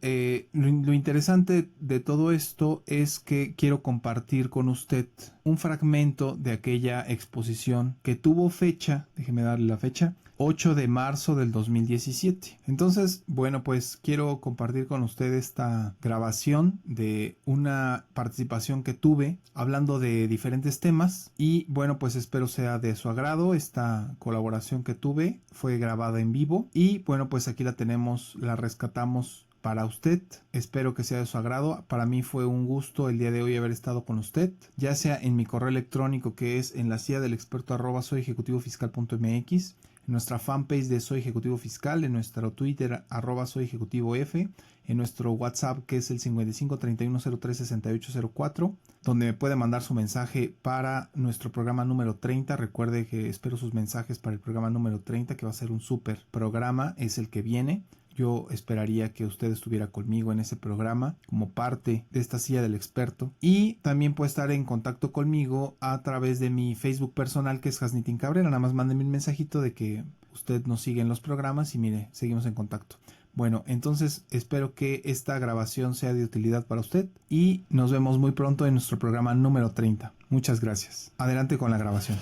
lo interesante de todo esto es que quiero compartir con usted un fragmento de aquella exposición que tuvo fecha, déjeme darle la fecha, 8 de marzo del 2017. Entonces, bueno, pues quiero compartir con usted esta grabación de una participación que tuve hablando de diferentes temas, y bueno, pues espero sea de su agrado. Esta colaboración que tuve fue grabada en vivo y bueno, pues aquí la tenemos, la rescatamos para usted. Espero que sea de su agrado. Para mí fue un gusto el día de hoy haber estado con usted, ya sea en mi correo electrónico, que es en la silla del experto @soyejecutivofiscal.mx, en nuestra fanpage de Soy Ejecutivo Fiscal, en nuestro Twitter @soyejecutivov, en nuestro WhatsApp, que es el 5531036804, donde me puede mandar su mensaje para nuestro programa número 30. Recuerde que espero sus mensajes para el programa número 30, que va a ser un súper programa, es el que viene. Yo esperaría que usted estuviera conmigo en ese programa como parte de esta silla del experto. Y también puede estar en contacto conmigo a través de mi Facebook personal, que es Hasnitin Cabrera. Nada más mándenme un mensajito de que usted nos sigue en los programas y mire, seguimos en contacto. Bueno, entonces espero que esta grabación sea de utilidad para usted y nos vemos muy pronto en nuestro programa número 30. Muchas gracias. Adelante con la grabación.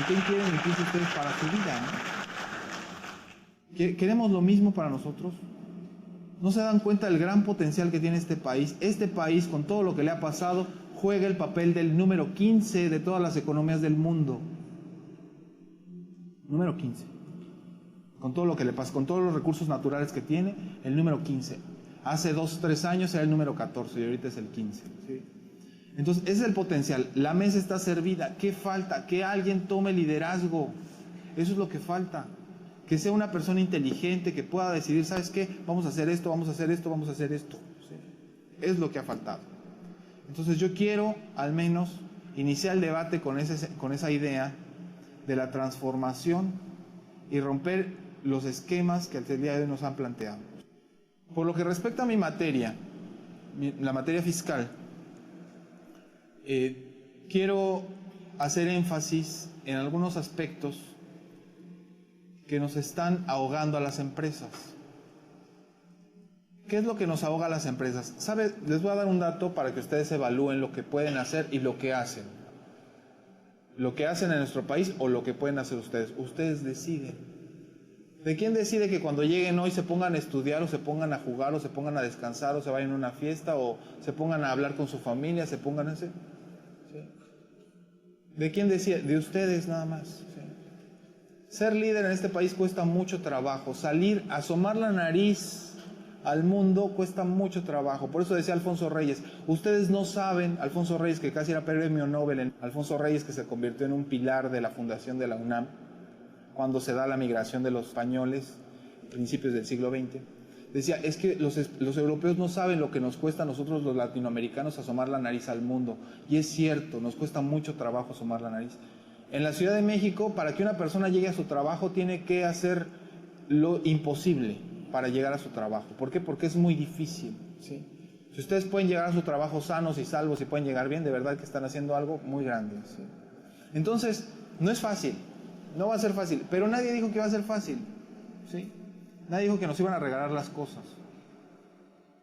¿Qué quieren incluso ustedes para su vida, no? ¿Queremos lo mismo para nosotros? ¿No se dan cuenta del gran potencial que tiene este país? Este país, con todo lo que le ha pasado, juega el papel del número 15 de todas las economías del mundo. Número 15. Con todo lo que le pasa, con todos los recursos naturales que tiene, el número 15. Hace 2 o 3 años era el número 14 y ahorita es el 15. ¿Sí? Entonces, ese es el potencial. La mesa está servida. ¿Qué falta? Que alguien tome liderazgo. Eso es lo que falta. Que sea una persona inteligente, que pueda decidir, ¿sabes qué? Vamos a hacer esto, vamos a hacer esto, vamos a hacer esto. ¿Sí? Es lo que ha faltado. Entonces, yo quiero, al menos, iniciar el debate con esa idea de la transformación y romper los esquemas que hasta el día de hoy nos han planteado. Por lo que respecta a mi materia, la materia fiscal, quiero hacer énfasis en algunos aspectos que nos están ahogando a las empresas. ¿Qué es lo que nos ahoga a las empresas? ¿Sabe? Les voy a dar un dato para que ustedes evalúen lo que pueden hacer y lo que hacen. Lo que hacen en nuestro país o lo que pueden hacer ustedes. Ustedes deciden. ¿De quién decide que cuando lleguen hoy se pongan a estudiar o se pongan a jugar o se pongan a descansar o se vayan a una fiesta o se pongan a hablar con su familia, se pongan a hacer? ¿Sí? ¿De quién decide? De ustedes nada más. ¿Sí? Ser líder en este país cuesta mucho trabajo. Salir, asomar la nariz al mundo cuesta mucho trabajo. Por eso decía Alfonso Reyes, ustedes no saben, Alfonso Reyes, que casi era premio Nobel, Alfonso Reyes, que se convirtió en un pilar de la fundación de la UNAM, cuando se da la migración de los españoles, a principios del siglo XX, decía, es que los europeos no saben lo que nos cuesta a nosotros los latinoamericanos asomar la nariz al mundo. Y es cierto, nos cuesta mucho trabajo asomar la nariz. En la Ciudad de México, para que una persona llegue a su trabajo, tiene que hacer lo imposible para llegar a su trabajo. ¿Por qué? Porque es muy difícil. ¿Sí? Si ustedes pueden llegar a su trabajo sanos y salvos y pueden llegar bien, de verdad que están haciendo algo muy grande. ¿Sí? Entonces, no es fácil. No va a ser fácil, pero nadie dijo que iba a ser fácil, ¿sí? Nadie dijo que nos iban a regalar las cosas.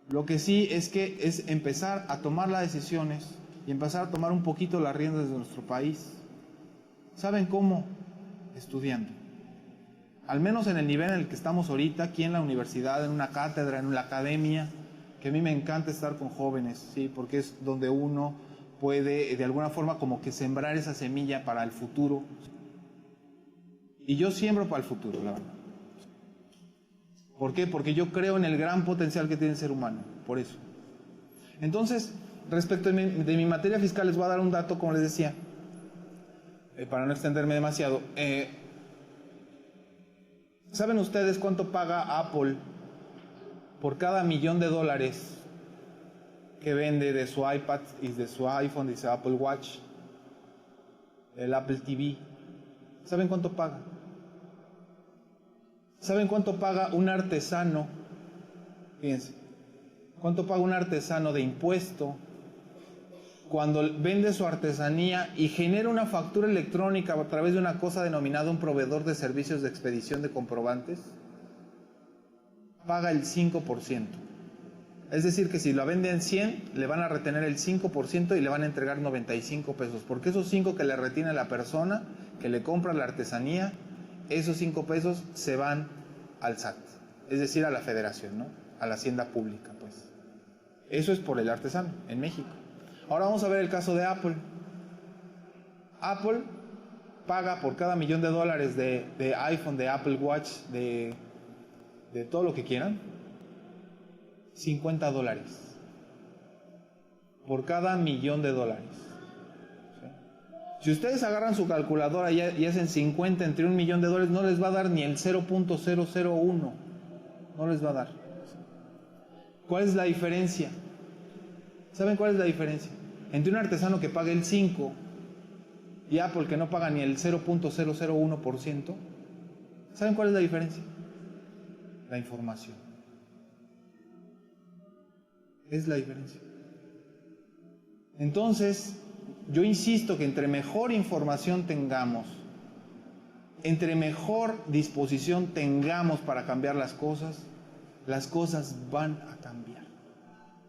Lo que sí es que es empezar a tomar las decisiones y empezar a tomar un poquito las riendas de nuestro país. ¿Saben cómo? Estudiando. Al menos en el nivel en el que estamos ahorita, aquí en la universidad, en una cátedra, en una academia, que a mí me encanta estar con jóvenes, ¿sí? Porque es donde uno puede, de alguna forma, como que sembrar esa semilla para el futuro. Y yo siembro para el futuro, la verdad. ¿Por qué? Porque yo creo en el gran potencial que tiene el ser humano, por eso. Entonces, respecto de mi materia fiscal, les voy a dar un dato, como les decía, para no extenderme demasiado. ¿Saben ustedes cuánto paga Apple por cada $1,000,000 que vende de su iPad y de su iPhone, de su Apple Watch, el Apple TV? ¿Saben cuánto paga? ¿Saben cuánto paga un artesano? Fíjense, ¿cuánto paga un artesano de impuesto cuando vende su artesanía y genera una factura electrónica a través de una cosa denominada un proveedor de servicios de expedición de comprobantes? Paga el 5%. Es decir, que si lo venden 100, le van a retener el 5% y le van a entregar 95 pesos. Porque esos 5 que le retiene la persona que le compra la artesanía, esos 5 pesos se van al SAT. Es decir, a la federación, ¿no? A la hacienda pública, pues. Eso es por el artesano, en México. Ahora vamos a ver el caso de Apple. Apple paga por cada $1,000,000 de iPhone, de Apple Watch, de todo lo que quieran, $50. Por cada $1,000,000. ¿Sí? Si ustedes agarran su calculadora y hacen 50 entre $1,000,000, no les va a dar ni el 0.001. No les va a dar. ¿Cuál es la diferencia? ¿Saben cuál es la diferencia? Entre un artesano que paga el 5 y Apple que no paga ni el 0.001%. ¿Saben cuál es la diferencia? La información. Es la diferencia. Entonces, yo insisto que entre mejor información tengamos, entre mejor disposición tengamos para cambiar las cosas van a cambiar.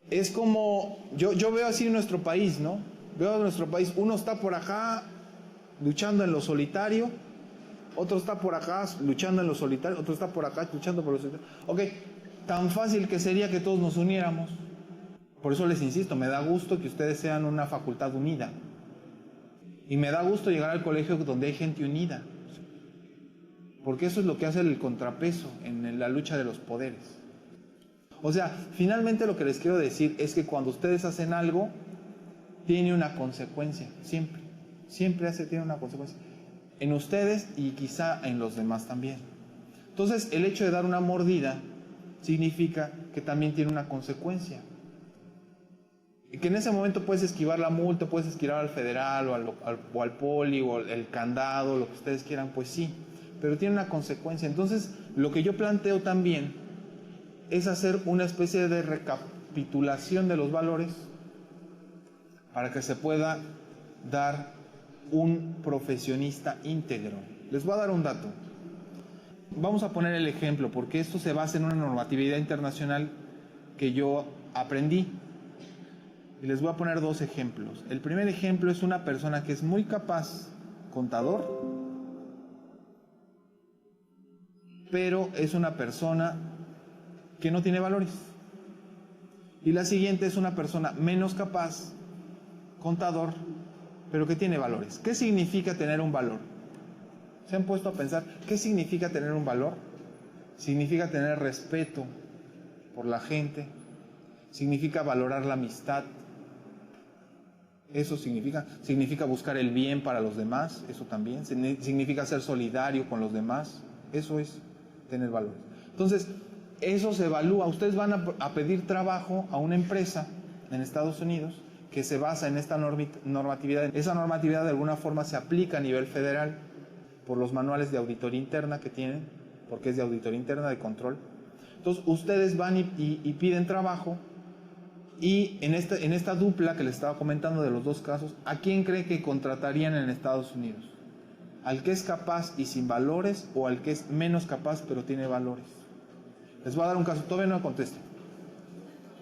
Es como, yo veo así nuestro país, ¿no? Veo nuestro país, uno está por acá luchando en lo solitario, otro está por acá luchando en lo solitario, otro está por acá luchando por lo solitario. Ok, tan fácil que sería que todos nos uniéramos. Por eso les insisto, me da gusto que ustedes sean una facultad unida. Y me da gusto llegar al colegio donde hay gente unida. Porque eso es lo que hace el contrapeso en la lucha de los poderes. O sea, finalmente lo que les quiero decir es que cuando ustedes hacen algo, tiene una consecuencia, siempre. Siempre tiene una consecuencia. En ustedes y quizá en los demás también. Entonces, el hecho de dar una mordida significa que también tiene una consecuencia. Y que en ese momento puedes esquivar la multa, puedes esquivar al federal o al poli o el candado, lo que ustedes quieran, pues sí. Pero tiene una consecuencia. Entonces, lo que yo planteo también es hacer una especie de recapitulación de los valores para que se pueda dar un profesionista íntegro. Les voy a dar un dato. Vamos a poner el ejemplo, porque esto se basa en una normatividad internacional que yo aprendí. Y les voy a poner dos ejemplos. El primer ejemplo es una persona que es muy capaz, contador, pero es una persona que no tiene valores. Y la siguiente es una persona menos capaz, contador, pero que tiene valores. ¿Qué significa tener un valor? ¿Se han puesto a pensar qué significa tener un valor? Significa tener respeto por la gente, significa valorar la amistad, eso significa buscar el bien para los demás, eso también, significa ser solidario con los demás, eso es tener valores. Entonces, eso se evalúa. Ustedes van a pedir trabajo a una empresa en Estados Unidos que se basa en esta normatividad. Esa normatividad de alguna forma se aplica a nivel federal por los manuales de auditoría interna que tienen, porque es de auditoría interna, de control. Entonces, ustedes van y piden trabajo, y en esta dupla que les estaba comentando de los dos casos, ¿a quién cree que contratarían en Estados Unidos? ¿Al que es capaz y sin valores, o al que es menos capaz pero tiene valores? Les voy a dar un caso, todavía no contesto.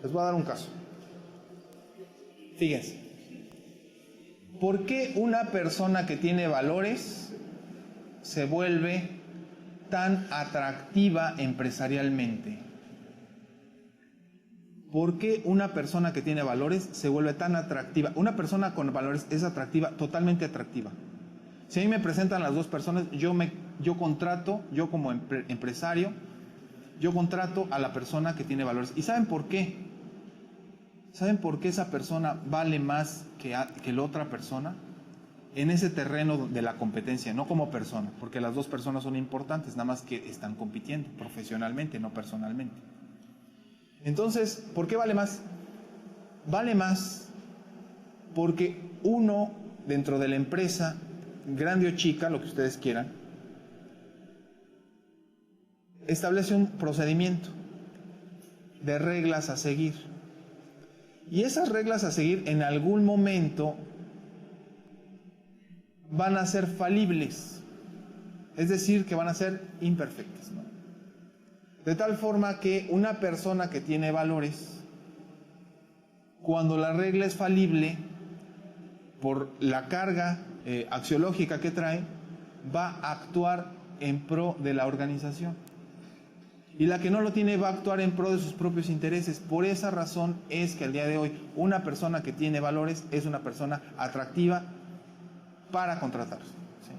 Les voy a dar un caso. Fíjense, ¿por qué una persona que tiene valores se vuelve tan atractiva empresarialmente? ¿Por qué una persona que tiene valores se vuelve tan atractiva? Una persona con valores es atractiva, totalmente atractiva. Si a mí me presentan las dos personas, yo contrato, yo como empresario, yo contrato a la persona que tiene valores. ¿Y saben por qué? ¿Saben por qué esa persona vale más que la otra persona? En ese terreno de la competencia, no como persona, porque las dos personas son importantes, nada más que están compitiendo profesionalmente, no personalmente. Entonces, ¿por qué vale más? Vale más porque uno, dentro de la empresa, grande o chica, lo que ustedes quieran, establece un procedimiento de reglas a seguir. Y esas reglas a seguir en algún momento van a ser falibles, es decir, que van a ser imperfectas, ¿no? De tal forma que una persona que tiene valores, cuando la regla es falible, por la carga axiológica que trae, va a actuar en pro de la organización. Y la que no lo tiene va a actuar en pro de sus propios intereses. Por esa razón es que al día de hoy una persona que tiene valores es una persona atractiva para contratarse. ¿Sí?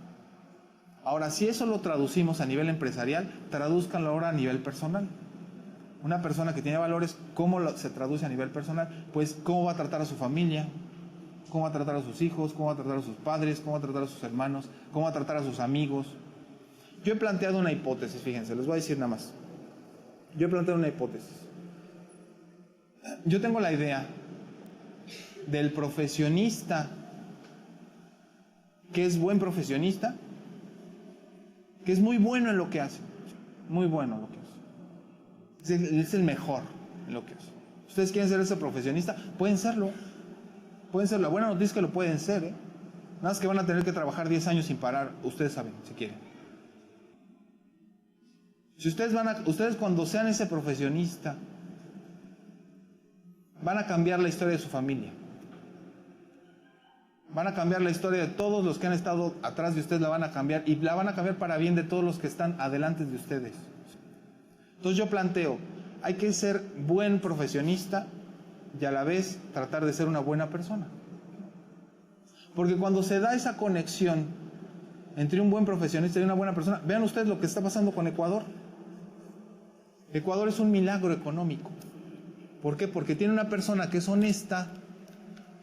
Ahora, si eso lo traducimos a nivel empresarial, tradúzcanlo ahora a nivel personal. Una persona que tiene valores, ¿cómo se traduce a nivel personal? Pues cómo va a tratar a su familia, cómo va a tratar a sus hijos, cómo va a tratar a sus padres, cómo va a tratar a sus hermanos, cómo va a tratar a sus amigos. Yo he planteado una hipótesis, fíjense, les voy a decir nada más. Yo he planteado una hipótesis. Yo tengo la idea del profesionista que es buen profesionista, que es muy bueno en lo que hace, muy bueno en lo que hace. Es el mejor en lo que hace. ¿Ustedes quieren ser ese profesionista? Pueden serlo. Pueden serlo. La buena noticia es que lo pueden ser, ¿eh? Nada más que van a tener que trabajar 10 años sin parar. Ustedes saben, si quieren. Si ustedes cuando sean ese profesionista, van a cambiar la historia de su familia. Van a cambiar la historia de todos los que han estado atrás de ustedes, la van a cambiar, y la van a cambiar para bien de todos los que están adelante de ustedes. Entonces yo planteo, hay que ser buen profesionista y a la vez tratar de ser una buena persona. Porque cuando se da esa conexión entre un buen profesionista y una buena persona, vean ustedes lo que está pasando con Ecuador. Ecuador es un milagro económico. ¿Por qué? Porque tiene una persona que es honesta,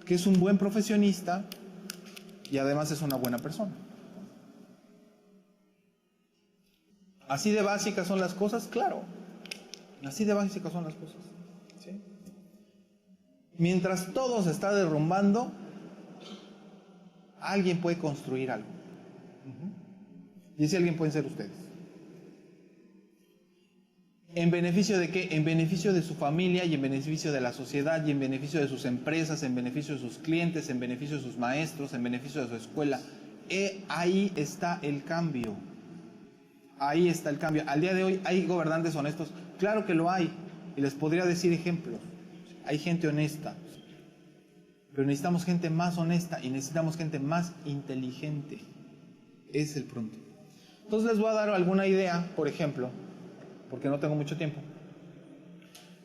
que es un buen profesionista y además es una buena persona. ¿Así de básicas son las cosas? Claro. Así de básicas son las cosas. ¿Sí? Mientras todo se está derrumbando, alguien puede construir algo. Y ese alguien pueden ser ustedes. ¿En beneficio de qué? En beneficio de su familia y en beneficio de la sociedad y en beneficio de sus empresas, en beneficio de sus clientes, en beneficio de sus maestros, en beneficio de su escuela. Ahí está el cambio. Ahí está el cambio. Al día de hoy, ¿hay gobernantes honestos? Claro que lo hay. Y les podría decir ejemplos. Hay gente honesta. Pero necesitamos gente más honesta y necesitamos gente más inteligente. Es el punto. Entonces les voy a dar alguna idea, por ejemplo, porque no tengo mucho tiempo.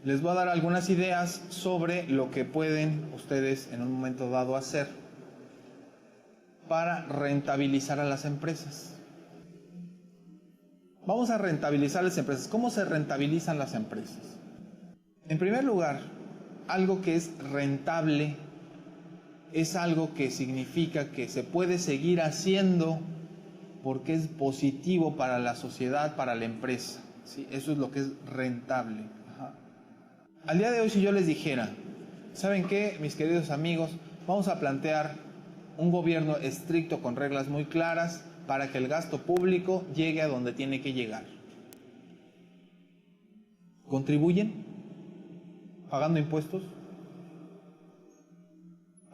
Les voy a dar algunas ideas sobre lo que pueden ustedes en un momento dado hacer para rentabilizar a las empresas. Vamos a rentabilizar las empresas. ¿Cómo se rentabilizan las empresas? En primer lugar, algo que es rentable es algo que significa que se puede seguir haciendo porque es positivo para la sociedad, para la empresa. ¿Sí? Eso es lo que es rentable. Ajá. Al día de hoy, si yo les dijera, ¿saben qué, mis queridos amigos? Vamos a plantear un gobierno estricto con reglas muy claras para que el gasto público llegue a donde tiene que llegar. ¿Contribuyen? ¿Pagando impuestos?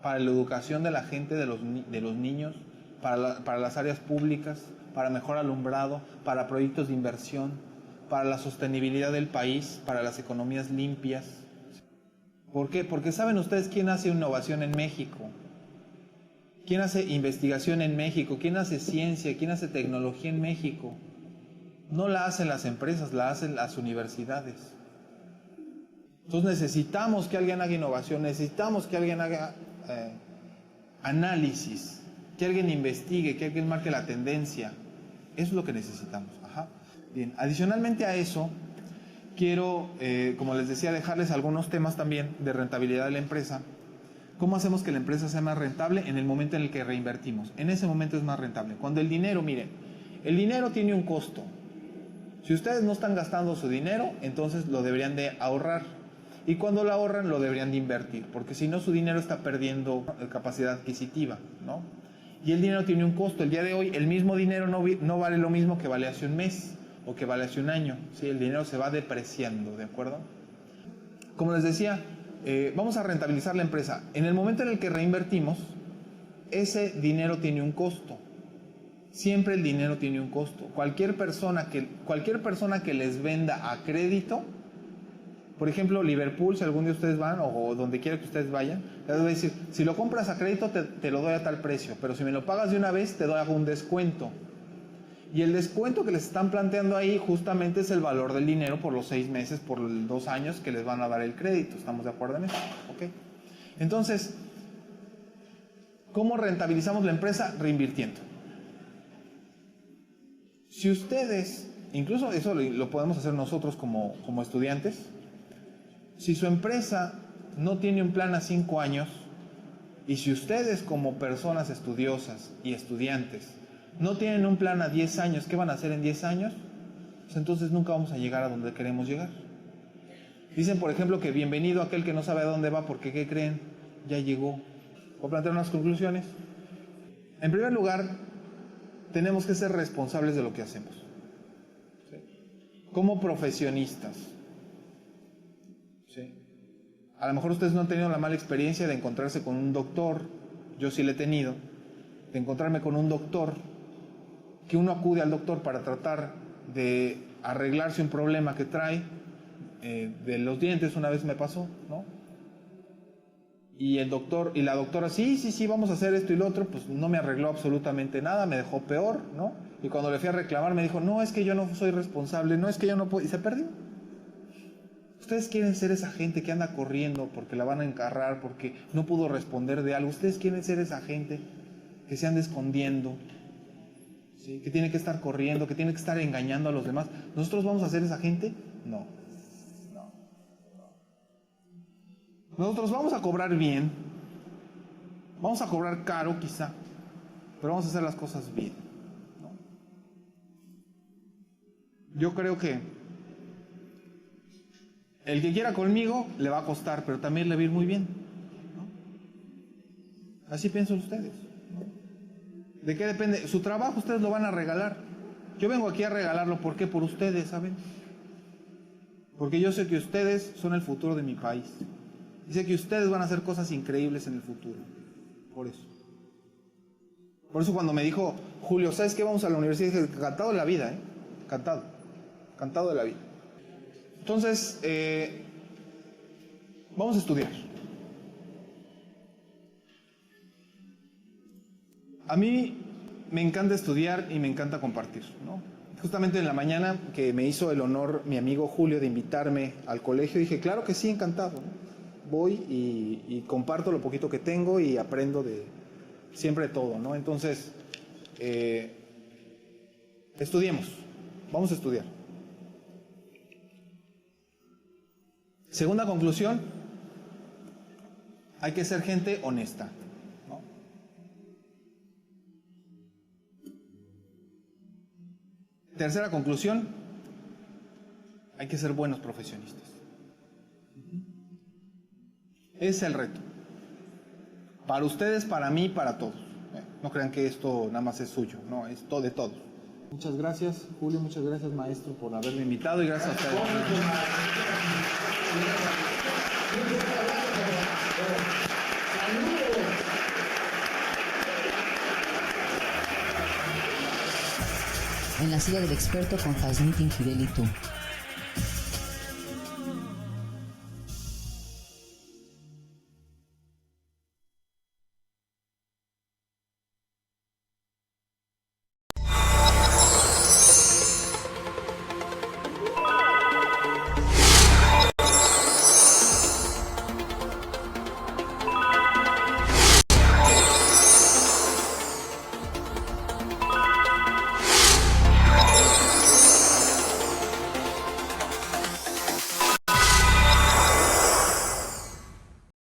Para la educación de la gente, de los niños, para las áreas públicas, para mejor alumbrado, para proyectos de inversión, para la sostenibilidad del país, para las economías limpias. ¿Por qué? Porque ¿saben ustedes quién hace innovación en México? ¿Quién hace investigación en México? ¿Quién hace ciencia? ¿Quién hace tecnología en México? No la hacen las empresas, la hacen las universidades. Entonces necesitamos que alguien haga innovación, necesitamos que alguien haga análisis, que alguien investigue, que alguien marque la tendencia. Eso es lo que necesitamos. Ajá. Bien, adicionalmente a eso, quiero, como les decía, dejarles algunos temas también de rentabilidad de la empresa. ¿Cómo hacemos que la empresa sea más rentable? En el momento en el que reinvertimos. En ese momento es más rentable. Cuando el dinero, miren, el dinero tiene un costo. Si ustedes no están gastando su dinero, entonces lo deberían de ahorrar. Y cuando lo ahorran, lo deberían de invertir. Porque si no, su dinero está perdiendo capacidad adquisitiva, ¿no? Y el dinero tiene un costo. El día de hoy, el mismo dinero no vale lo mismo que vale hace un mes o que vale hace un año. ¿Sí? El dinero se va depreciando, ¿de acuerdo? Como les decía, vamos a rentabilizar la empresa. En el momento en el que reinvertimos, ese dinero tiene un costo. Siempre el dinero tiene un costo. Cualquier persona que les venda a crédito, por ejemplo, Liverpool, si algún día ustedes van, o donde quiera que ustedes vayan, les voy a decir, si lo compras a crédito te lo doy a tal precio, pero si me lo pagas de una vez te doy un descuento. Y el descuento que les están planteando ahí justamente es el valor del dinero por los 6 meses, por los 2 años que les van a dar el crédito. ¿Estamos de acuerdo en eso? ¿Okay? Entonces, ¿cómo rentabilizamos la empresa? Reinvirtiendo. Si ustedes, incluso eso lo podemos hacer nosotros como estudiantes, si su empresa no tiene un plan a 5 años, y si ustedes como personas estudiosas y estudiantes no tienen un plan a 10 años, ¿qué van a hacer en 10 años? Pues entonces nunca vamos a llegar a donde queremos llegar. Dicen, por ejemplo, que bienvenido aquel que no sabe a dónde va, porque ¿qué creen? Ya llegó. Voy a plantear unas conclusiones. En primer lugar, tenemos que ser responsables de lo que hacemos. ¿Sí? Como profesionistas. ¿Sí? A lo mejor ustedes no han tenido la mala experiencia de encontrarse con un doctor, yo sí la he tenido, de encontrarme con un doctor, que uno acude al doctor para tratar de arreglarse un problema que trae, de los dientes, una vez me pasó, ¿no? Y el doctor y la doctora, sí, vamos a hacer esto y lo otro, pues no me arregló absolutamente nada, me dejó peor, ¿no? Y cuando le fui a reclamar me dijo, no, es que yo no soy responsable, no, es que yo no puedo, y se perdió. Ustedes quieren ser esa gente que anda corriendo porque la van a encarrar, porque no pudo responder de algo. Ustedes quieren ser esa gente que se anda escondiendo, ¿sí? Que tiene que estar corriendo, que tiene que estar engañando a los demás. ¿Nosotros vamos a ser esa gente? No. Nosotros vamos a cobrar bien, vamos a cobrar caro quizá, pero vamos a hacer las cosas bien, ¿no? Yo creo que el que quiera conmigo le va a costar, pero también le va a ir muy bien, ¿no? Así piensan ustedes, ¿no? ¿De qué depende? Su trabajo ustedes lo van a regalar. Yo vengo aquí a regalarlo, ¿por qué? Por ustedes, ¿saben? Porque yo sé que ustedes son el futuro de mi país. Y sé que ustedes van a hacer cosas increíbles en el futuro. Por eso. Por eso cuando me dijo Julio, ¿sabes qué? Vamos a la universidad. Dije, encantado de la vida, ¿eh? Encantado. Encantado de la vida. Entonces, vamos a estudiar. A mí me encanta estudiar y me encanta compartir, ¿no? Justamente en la mañana que me hizo el honor mi amigo Julio de invitarme al colegio, dije, claro que sí, encantado, ¿no? Voy y comparto lo poquito que tengo y aprendo de siempre de todo, ¿no? Entonces, estudiemos, vamos a estudiar. Segunda conclusión, hay que ser gente honesta, ¿no? Tercera conclusión, hay que ser buenos profesionistas. Ese es el reto. Para ustedes, para mí, para todos. No crean que esto nada más es suyo, no, es todo de todos. Muchas gracias, Julio, muchas gracias, maestro, por haberme invitado y gracias a ustedes. En la silla del experto con Jasnitin Fidel y tú.